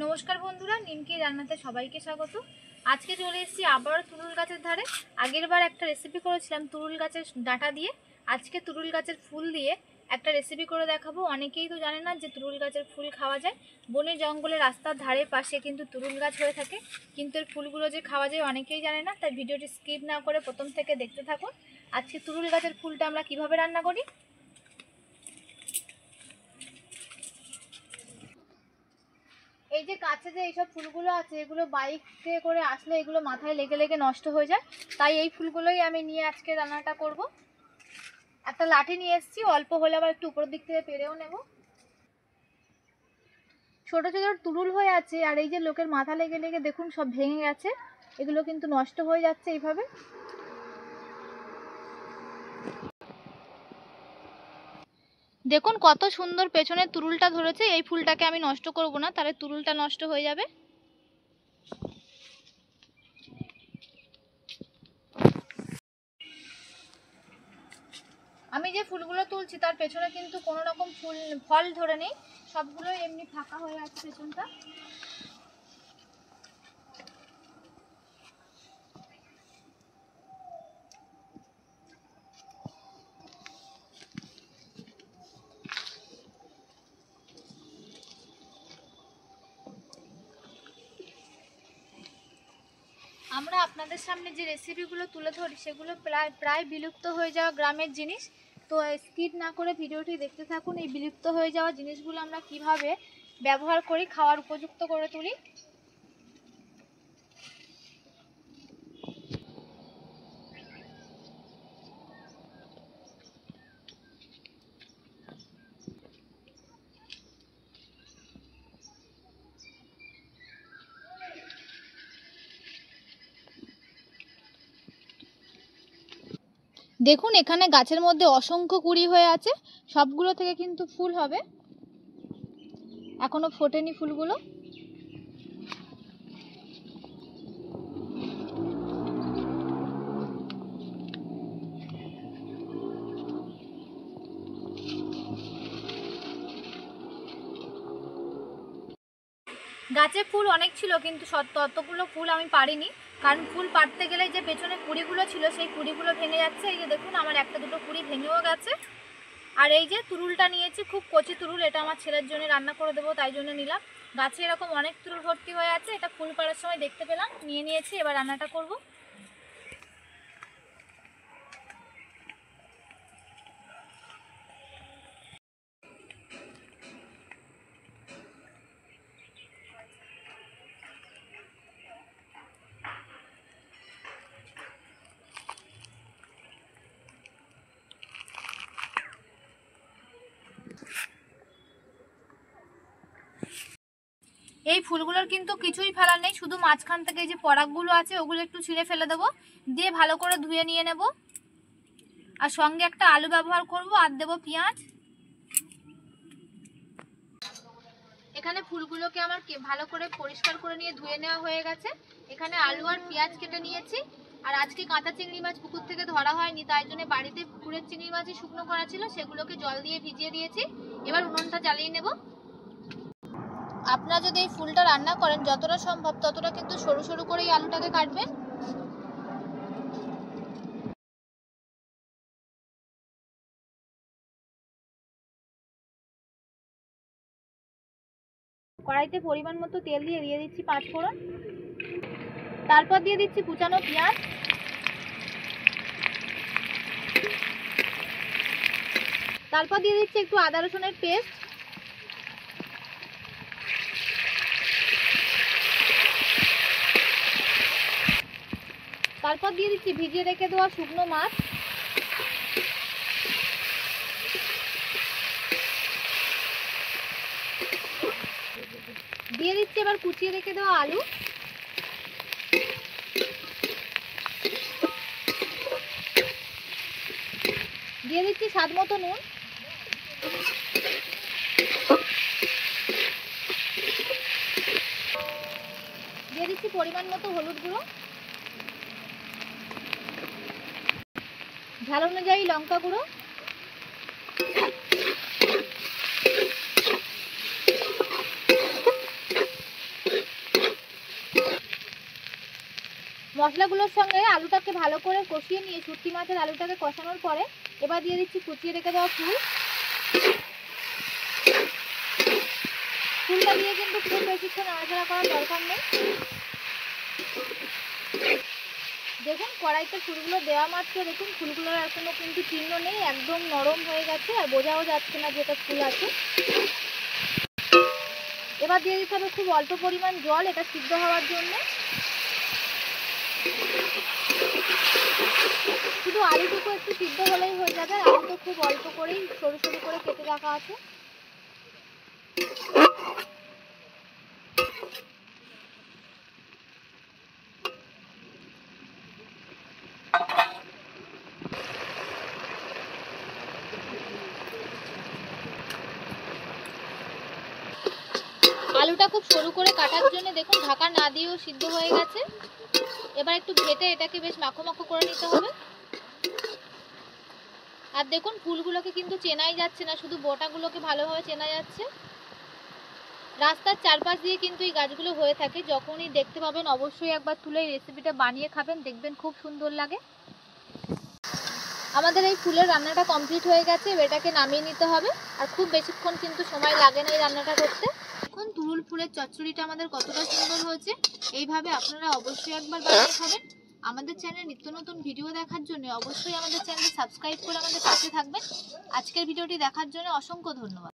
নমস্কার বন্ধুরা, নিমকি রান্নাতে সবাইকে স্বাগত। আজকে চলে এসেছি আবার তুরুল গাছের ধারে। আগের বার একটা রেসিপি করেছিলাম তুরুল গাছের ডাঁটা দিয়ে, আজকে তুরুল গাছের ফুল দিয়ে একটা রেসিপি করে দেখাবো। অনেকেই তো জানে না যে তুরুল গাছের ফুল খাওয়া যায়। বনে জঙ্গলে রাস্তার ধারে পাশে কিন্তু তুরুল গাছ হয়ে থাকে, কিন্তু এর ফুলগুলো যে খাওয়া যায় অনেকেই জানে না। তাই ভিডিওটি স্কিপ না করে প্রথম থেকে দেখতে থাকুন। আজকে তুরুল গাছের ফুলটা আমরা কিভাবে রান্না করি। এই যে কাছে যে এইসব ফুলগুলো আছে, এগুলো বাইকে করে আসলে এগুলো মাথায় লেগে লেগে নষ্ট হয়ে যায়। তাই এই ফুলগুলোই আমি নিয়ে আজকে রান্নাটা করব। একটা লাঠি নিয়ে এসেছি, অল্প হলে আবার একটু উপরের দিক থেকে পেরেও নেব। ছোট ছোট তুরুল হয়ে আছে, আর এই যে লোকের মাথা লেগে লেগে দেখুন সব ভেঙে গেছে। এগুলো কিন্তু নষ্ট হয়ে যাচ্ছে এইভাবে। দেখুন কত সুন্দর পেছনের তুরুলটা ধরেছে। এই ফুলটাকে আমি নষ্ট করব না, তাহলে তুরুলটা নষ্ট হয়ে যাবে। আমি যে ফুলগুলো তুলছি তার পেছনে কিন্তু কোনো রকম ফল ধরে নেই, সবগুলো এমনি ফাঁকা হয়ে আছে পেছনটা। আমরা আপনাদের সামনে যে রেসিপিগুলো তুলে ধরি সেগুলো প্রায় বিলুপ্ত হয়ে যাওয়া গ্রামের জিনিস। তো স্কিপ না করে ভিডিওটি দেখতে থাকুন। এই বিলুপ্ত হয়ে যাওয়া জিনিসগুলো আমরা কিভাবে ব্যবহার করি, খাওয়ার উপযুক্ত করে তুলি। দেখুন এখানে গাছের মধ্যে অসংখ্য কুঁড়ি হয়ে আছে, সবগুলো থেকে কিন্তু ফুল হবে। এখনো ফোটেনি ফুলগুলো। গাছে ফুল অনেক ছিল, কিন্তু ততগুলো ফুল আমি পারিনি, কারণ ফুল পাড়তে গেলে যে পেছনে কুঁড়িগুলো ছিল সেই কুঁড়িগুলো ভেঙে যাচ্ছে। এই যে দেখুন আমার একটা দুটো কুঁড়ি ভেঙেও গেছে। আর এই যে তুরুলটা নিয়েছি, খুব কচি তুরুল, এটা আমার ছেলের জন্য রান্না করে দেবো তাই জন্য নিলাম। গাছে এরকম অনেক তুরুল ভর্তি হয়ে আছে, এটা ফুল পাড়ার সময় দেখতে পেলাম, নিয়ে নিয়েছি। এবার রান্নাটা করব। এই ফুলগুলোর কিন্তু কিছুই ফেলার নেই, শুধু মাঝখান থেকে যে পরাগগুলো আছে ওগুলো একটু ছিঁড়ে ফেলে দেবো, দিয়ে ভালো করে ধুয়ে নিয়ে নেব। আর সঙ্গে একটা আলু ব্যবহার করব, আর দেবো পেঁয়াজ। এখানে ফুলগুলোকে আমার ভালো করে পরিষ্কার করে নিয়ে ধুয়ে নেওয়া হয়ে গেছে। এখানে আলু আর পেঁয়াজ কেটে নিয়েছি। আর আজকে কাঁচা চিংড়ি মাছ পুকুর থেকে ধরা হয়নি, তাই জন্য বাড়িতে পুকুরের চিংড়ি মাছই শুকনো করা ছিল, সেগুলোকে জল দিয়ে ভিজিয়ে দিয়েছি। এবার উনুনটা জ্বালিয়ে নেব। আপনারা যদি এই ফুলটা রান্না করেন যতটা সম্ভব ততটা কিন্তু সরু সরু করে এই আলুটাকে কাটবেন। কড়াইতে পরিমাণ মতো তেল দিয়ে দিচ্ছি 5 ফোড়ন। তারপর দিয়ে দিচ্ছি কুচানো পেঁয়াজ। তারপর দিয়ে দিচ্ছি একটু আদা রসুনের পেস্ট। তারপর দিয়ে দিচ্ছি ভিজিয়ে রেখে দেওয়া শুকনো মাছ। দিয়ে দিচ্ছি এবার কুচিয়ে রেখে দেওয়া আলু। দিয়ে দিচ্ছি স্বাদ মতো নুন। দিয়ে দিচ্ছি পরিমাণ মতো হলুদ গুঁড়ো, ঝাল অনুযায়ী লঙ্কা গুঁড়ো, মশলাগুলোর সঙ্গে আলুটাকে ভালো করে কষিয়ে নিয়ে শুটকি মাছের আলুটাকে কষানোর পরে এবার দিয়ে দিচ্ছি কুচিয়ে রেখে দেওয়া ফুল। ফুলটা দিয়ে কিন্তু খুব বেশিক্ষণ নাড়াচাড়া করার দরকার নেই। দেখুন কড়াইতে ফুলগুলো দেওয়া মাত্র দেখুন ফুলগুলোর এখনো কিন্তু চিহ্ন নেই, একদম নরম হয়ে গেছে আর বোঝাও যাচ্ছে না যেটা ফুল আছে। এবার দিয়ে দিতে হবে খুব অল্প পরিমাণ জল এটা সিদ্ধ হওয়ার জন্য। শুধু আলুটুকু একটু সিদ্ধ হলেই হয়ে যাবে, আলু তো খুব অল্প করেই সরু সরু করে কেটে রাখা আছে। আলুটা খুব সরু করে কাটার জন্য দেখুন ঢাকা না দিয়েও সিদ্ধ হয়ে গেছে। এবার একটু ঘেটে এটাকে বেশ মাখো মাখো করে নিতে হবে। আর দেখুন ফুলগুলোকে কিন্তু চেনাই যাচ্ছে না, শুধু বোটাগুলোকে ভালোভাবে চেনা যাচ্ছে। রাস্তার চারপাশ দিয়ে কিন্তু এই গাছগুলো হয়ে থাকে, যখনই দেখতে পাবেন অবশ্যই একবার তুলে এই রেসিপিটা বানিয়ে খাবেন, দেখবেন খুব সুন্দর লাগে। আমাদের এই ফুলের রান্নাটা কমপ্লিট হয়ে গেছে, এটাকে নামিয়ে নিতে হবে। আর খুব বেশিক্ষণ কিন্তু সময় লাগে না এই রান্নাটা করতে। এখন তুরুল ফুলের চচ্চড়িটা আমাদের কতটা সুন্দর হয়েছে, এইভাবে আপনারা অবশ্যই একবার বানিয়ে খাবেন। আমাদের চ্যানেলে নিত্য নতুন ভিডিও দেখার জন্য অবশ্যই আমাদের চ্যানেল সাবস্ক্রাইব করে আমাদের পাশে থাকবেন। আজকের ভিডিওটি দেখার জন্য অসংখ্য ধন্যবাদ।